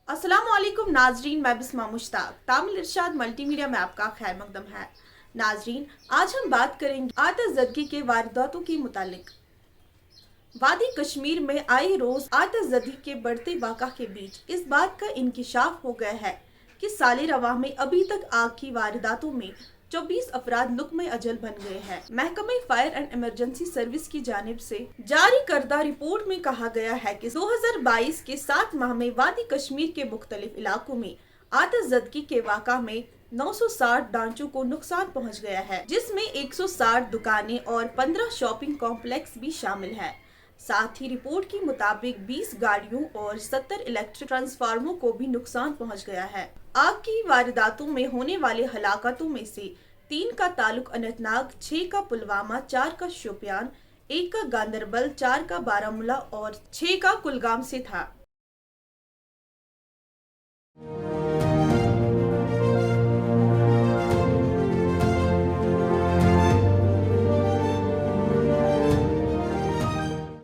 अस्सलामुअलैकुम नाजरीन, मैं बिस्मा मुश्ताक। तामिल इरशाद मल्टीमीडिया में आपका खैर मकदम है। नाजरीन, आज हम बात करेंगे आतिशज़दगी के वारदातों के मुतालिक। वादी कश्मीर में आए रोज आतिशज़दगी के बढ़ते वाक़ा के बीच इस बात का इंकिशाफ हो गया है कि साले रवाह में अभी तक आग की वारदातों में 24 अफराद नुक्मे अजल बन गए हैं। महकमे फायर एंड इमरजेंसी सर्विस की जानिब से जारी करदा रिपोर्ट में कहा गया है कि 2022 के 7 माह में वादी कश्मीर के मुख्तलिफ इलाकों में आतिशज़दगी के वाक़ा में 960 ढांचों को नुकसान पहुंच गया है, जिसमें 160 दुकानें और 15 शॉपिंग कॉम्प्लेक्स भी शामिल है। साथ ही रिपोर्ट के मुताबिक 20 गाड़ियों और 70 इलेक्ट्रिक ट्रांसफार्मरों को भी नुकसान पहुंच गया है। आग की वारदातों में होने वाले हलाकतों में से 3 का ताल्लुक अनंतनाग, 6 का पुलवामा, 4 का शोपियान, 1 का गांदरबल, 4 का बारामूला और 6 का कुलगाम से था।